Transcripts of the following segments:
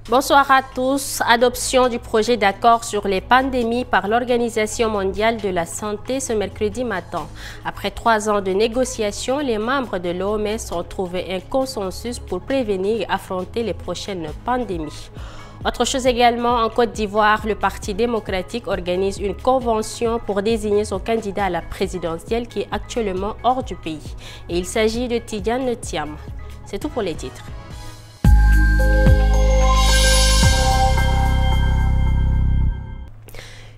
Bonsoir à tous. Adoption du projet d'accord sur les pandémies par l'Organisation mondiale de la santé ce mercredi matin. Après 3 ans de négociations, les membres de l'OMS ont trouvé un consensus pour prévenir et affronter les prochaines pandémies. Autre chose également, en Côte d'Ivoire, le Parti démocratique organise une convention pour désigner son candidat à la présidentielle qui est actuellement hors du pays. Et il s'agit de Tidiane Thiam. C'est tout pour les titres.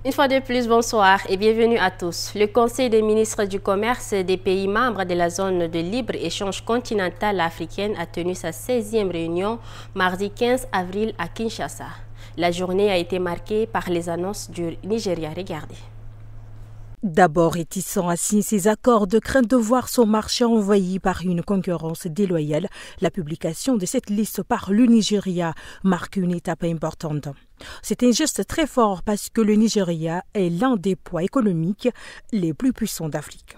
Une fois de plus, bonsoir et bienvenue à tous. Le Conseil des ministres du commerce des pays membres de la zone de libre-échange continentale africaine a tenu sa 16e réunion mardi 15 avril à Kinshasa. La journée a été marquée par les annonces du Nigeria. Regardez. D'abord réticent à signer ces accords de crainte de voir son marché envahi par une concurrence déloyale, la publication de cette liste par le Nigeria marque une étape importante. C'est un geste très fort parce que le Nigeria est l'un des poids économiques les plus puissants d'Afrique.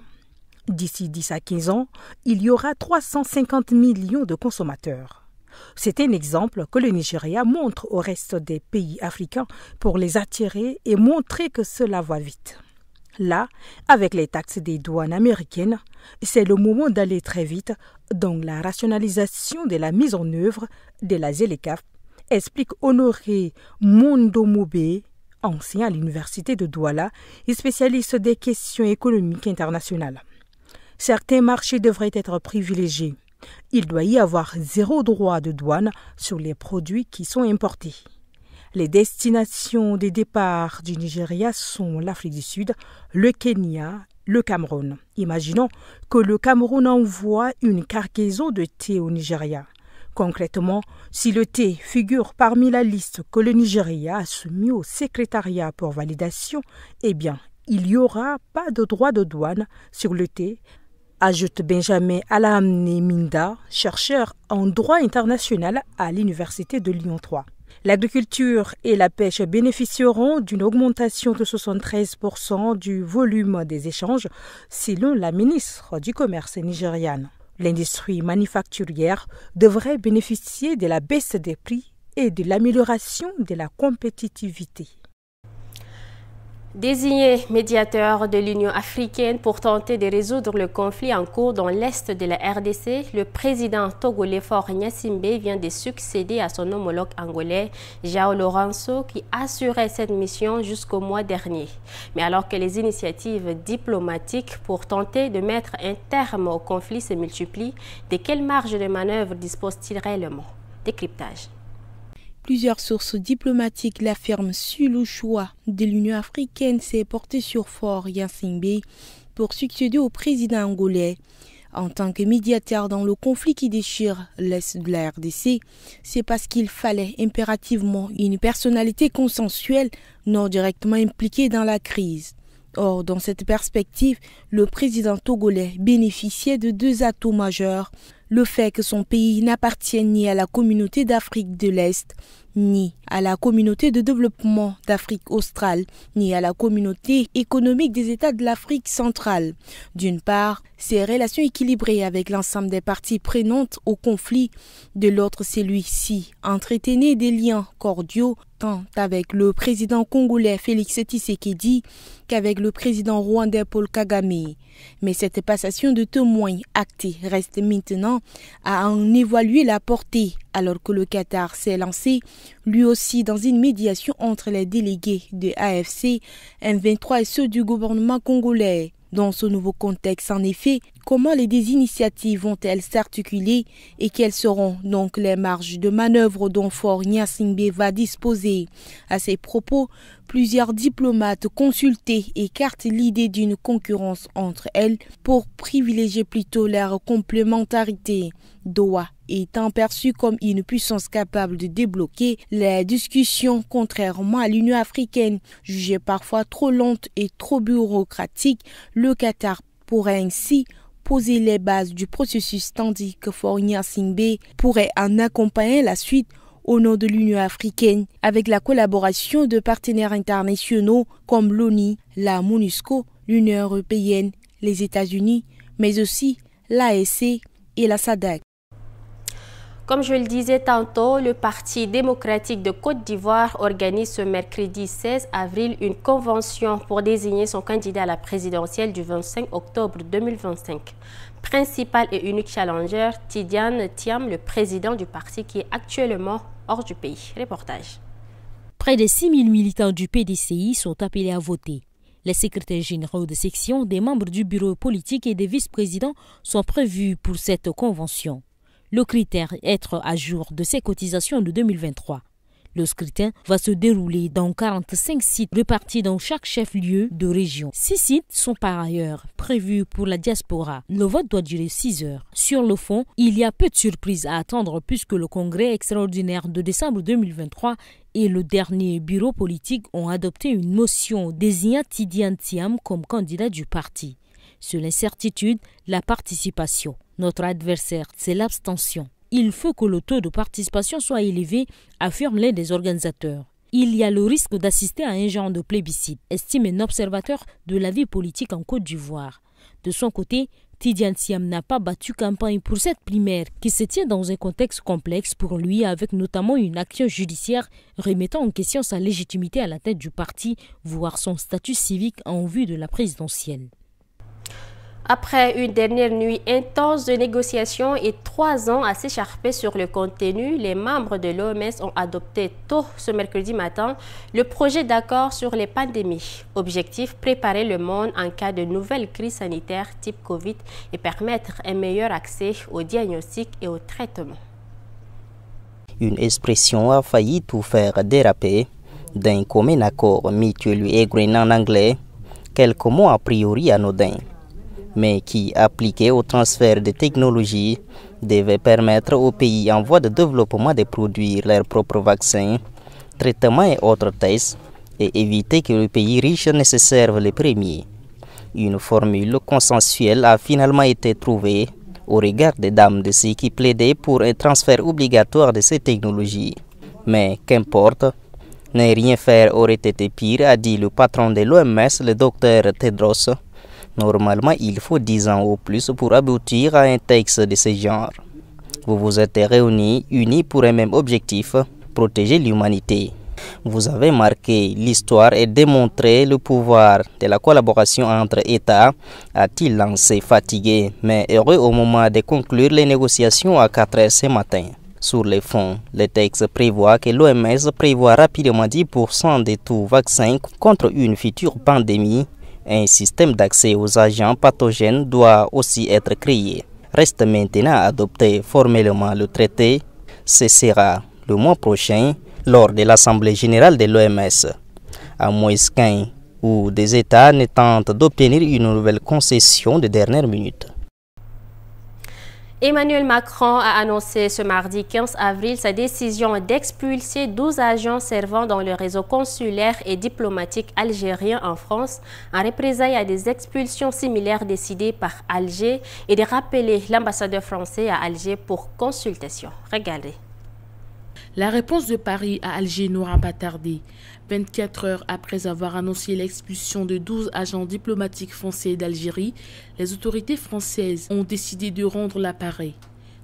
D'ici 10 à 15 ans, il y aura 350 millions de consommateurs. C'est un exemple que le Nigeria montre au reste des pays africains pour les attirer et montrer que cela va vite. Là, avec les taxes des douanes américaines, c'est le moment d'aller très vite dans la rationalisation de la mise en œuvre de la ZLECAf, explique Honoré Mondomobé, ancien à l'université de Douala et spécialiste des questions économiques internationales. Certains marchés devraient être privilégiés. Il doit y avoir 0 droit de douane sur les produits qui sont importés. Les destinations de départ du Nigeria sont l'Afrique du Sud, le Kenya, le Cameroun. Imaginons que le Cameroun envoie une cargaison de thé au Nigeria. Concrètement, si le thé figure parmi la liste que le Nigeria a soumise au secrétariat pour validation, eh bien, il n'y aura pas de droit de douane sur le thé, ajoute Benjamin Alamne-Minda, chercheur en droit international à l'Université de Lyon 3. L'agriculture et la pêche bénéficieront d'une augmentation de 73% du volume des échanges, selon la ministre du Commerce nigériane. L'industrie manufacturière devrait bénéficier de la baisse des prix et de l'amélioration de la compétitivité. Désigné médiateur de l'Union africaine pour tenter de résoudre le conflit en cours dans l'est de la RDC, le président togolais Faure Gnassingbé vient de succéder à son homologue angolais João Lourenço qui assurait cette mission jusqu'au mois dernier. Mais alors que les initiatives diplomatiques pour tenter de mettre un terme au conflit se multiplient, de quelle marge de manœuvre dispose-t-il réellement? Décryptage. Plusieurs sources diplomatiques l'affirment sur le choix de l'Union africaine s'est porté sur Faure Gnassingbé pour succéder au président angolais. En tant que médiateur dans le conflit qui déchire l'est de la RDC, c'est parce qu'il fallait impérativement une personnalité consensuelle non directement impliquée dans la crise. Or, dans cette perspective, le président togolais bénéficiait de 2 atouts majeurs. Le fait que son pays n'appartienne ni à la communauté d'Afrique de l'Est, ni à la communauté de développement d'Afrique australe, ni à la communauté économique des États de l'Afrique centrale. D'une part, ses relations équilibrées avec l'ensemble des parties prenantes au conflit. De l'autre, celui-ci entretenait des liens cordiaux tant avec le président congolais Félix Tshisekedi qu'avec le président rwandais Paul Kagame. Mais cette passation de témoins actée reste maintenant à en évaluer la portée, alors que le Qatar s'est lancé lui aussi dans une médiation entre les délégués de AFC, M23 et ceux du gouvernement congolais. Dans ce nouveau contexte, en effet, comment les 2 initiatives vont-elles s'articuler et quelles seront donc les marges de manœuvre dont Faure Gnassingbé va disposer? À ces propos, plusieurs diplomates consultés écartent l'idée d'une concurrence entre elles pour privilégier plutôt leur complémentarité. Doha étant perçu comme une puissance capable de débloquer les discussions, contrairement à l'Union africaine, jugée parfois trop lente et trop bureaucratique, le Qatar pourrait ainsi poser les bases du processus tandis que Faure Gnassingbé pourrait en accompagner la suite au nom de l'Union africaine avec la collaboration de partenaires internationaux comme l'ONU, la MONUSCO, l'Union européenne, les États-Unis, mais aussi l'AEC et la SADC. Comme je le disais tantôt, le Parti démocratique de Côte d'Ivoire organise ce mercredi 16 avril une convention pour désigner son candidat à la présidentielle du 25 octobre 2025. Principal et unique challenger, Tidiane Thiam, le président du parti qui est actuellement hors du pays. Reportage. Près de 6 000 militants du PDCI sont appelés à voter. Les secrétaires généraux de section, des membres du bureau politique et des vice-présidents sont prévus pour cette convention. Le critère est être à jour de ses cotisations de 2023. Le scrutin va se dérouler dans 45 sites répartis dans chaque chef-lieu de région. 6 sites sont par ailleurs prévus pour la diaspora. Le vote doit durer 6 heures. Sur le fond, il y a peu de surprises à attendre puisque le congrès extraordinaire de décembre 2023 et le dernier bureau politique ont adopté une motion désignant Tidiane Thiam comme candidat du parti. Sur l'incertitude, la participation. Notre adversaire, c'est l'abstention. Il faut que le taux de participation soit élevé, affirme l'un des organisateurs. Il y a le risque d'assister à un genre de plébiscite, estime un observateur de la vie politique en Côte d'Ivoire. De son côté, Tidiane Thiam n'a pas battu campagne pour cette primaire qui se tient dans un contexte complexe pour lui avec notamment une action judiciaire remettant en question sa légitimité à la tête du parti, voire son statut civique en vue de la présidentielle. Après une dernière nuit intense de négociations et 3 ans à s'écharper sur le contenu, les membres de l'OMS ont adopté tôt ce mercredi matin le projet d'accord sur les pandémies. Objectif, préparer le monde en cas de nouvelles crises sanitaires type Covid et permettre un meilleur accès au diagnostic et au traitement. Une expression a failli tout faire déraper. D'un commun accord mutuel et green en anglais, quelques mots a priori anodins, mais qui, appliqués au transfert de technologies, devaient permettre aux pays en voie de développement de produire leurs propres vaccins, traitements et autres tests, et éviter que les pays riches ne se servent les premiers. Une formule consensuelle a finalement été trouvée au regard des dames de ceux qui plaidaient pour un transfert obligatoire de ces technologies. Mais qu'importe, ne rien faire aurait été pire, a dit le patron de l'OMS, le docteur Tedros. Normalement, il faut 10 ans au plus pour aboutir à un texte de ce genre. Vous vous êtes réunis, unis pour un même objectif, protéger l'humanité. Vous avez marqué l'histoire et démontré le pouvoir de la collaboration entre États, a-t-il lancé fatigué, mais heureux au moment de conclure les négociations à 4 heures ce matin. Sur les fonds, le texte prévoit que l'OMS prévoit rapidement 10% de tout vaccin contre une future pandémie. Un système d'accès aux agents pathogènes doit aussi être créé. Reste maintenant à adopter formellement le traité. Ce sera le mois prochain lors de l'Assemblée générale de l'OMS. À moins qu'un ou des États ne tentent d'obtenir une nouvelle concession de dernière minute. Emmanuel Macron a annoncé ce mardi 15 avril sa décision d'expulser 12 agents servant dans le réseau consulaire et diplomatique algérien en France en représailles à des expulsions similaires décidées par Alger et de rappeler l'ambassadeur français à Alger pour consultation. Regardez. La réponse de Paris à Alger n'aura pas tardé. 24 heures après avoir annoncé l'expulsion de 12 agents diplomatiques français d'Algérie, les autorités françaises ont décidé de rendre l'appareil.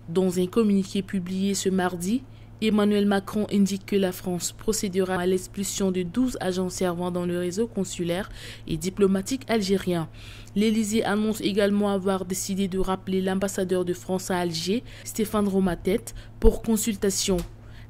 Dans un communiqué publié ce mardi, Emmanuel Macron indique que la France procédera à l'expulsion de 12 agents servant dans le réseau consulaire et diplomatique algérien. L'Élysée annonce également avoir décidé de rappeler l'ambassadeur de France à Alger, Stéphane Romatet, pour consultation.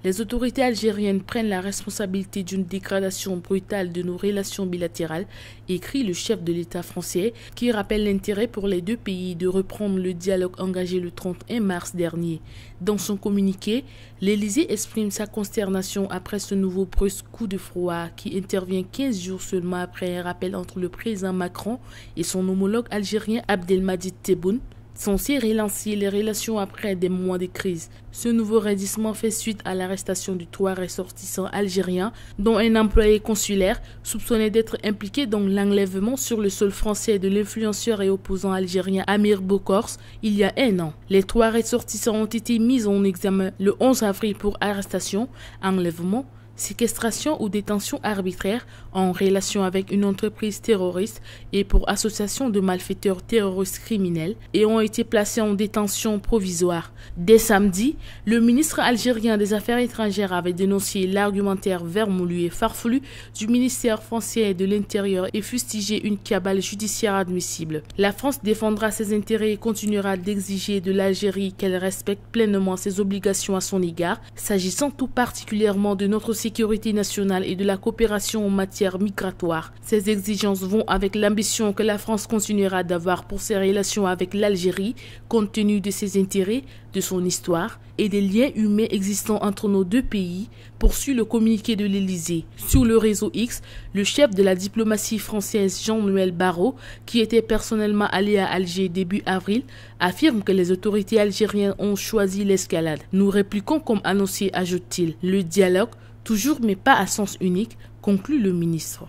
Les autorités algériennes prennent la responsabilité d'une dégradation brutale de nos relations bilatérales, écrit le chef de l'État français, qui rappelle l'intérêt pour les deux pays de reprendre le dialogue engagé le 31 mars dernier. Dans son communiqué, l'Élysée exprime sa consternation après ce nouveau brusque coup de froid qui intervient 15 jours seulement après un rappel entre le président Macron et son homologue algérien Abdelmadjid Tebboune, censé relancer les relations après des mois de crise. Ce nouveau raidissement fait suite à l'arrestation de 3 ressortissants algériens, dont un employé consulaire soupçonné d'être impliqué dans l'enlèvement sur le sol français de l'influenceur et opposant algérien Amir Bokors il y a 1 an. Les 3 ressortissants ont été mis en examen le 11 avril pour arrestation, enlèvement, séquestration ou détention arbitraire en relation avec une entreprise terroriste et pour association de malfaiteurs terroristes criminels et ont été placés en détention provisoire. Dès samedi, le ministre algérien des Affaires étrangères avait dénoncé l'argumentaire vermoulu et farfelu du ministère français de l'Intérieur et fustigé une cabale judiciaire admissible. La France défendra ses intérêts et continuera d'exiger de l'Algérie qu'elle respecte pleinement ses obligations à son égard, s'agissant tout particulièrement de notre sécurité nationale et de la coopération en matière migratoire. Ces exigences vont avec l'ambition que la France continuera d'avoir pour ses relations avec l'Algérie, compte tenu de ses intérêts, de son histoire et des liens humains existants entre nos deux pays, poursuit le communiqué de l'Élysée. Sur le réseau X, le chef de la diplomatie française Jean-Noël Barrot, qui était personnellement allé à Alger début avril, affirme que les autorités algériennes ont choisi l'escalade. Nous répliquons comme annoncé, ajoute-t-il. Le dialogue, toujours mais pas à sens unique, conclut le ministre.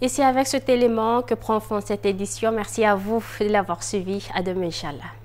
Et c'est avec cet élément que prend fin cette édition. Merci à vous de l'avoir suivi. À demain, Inch'Allah.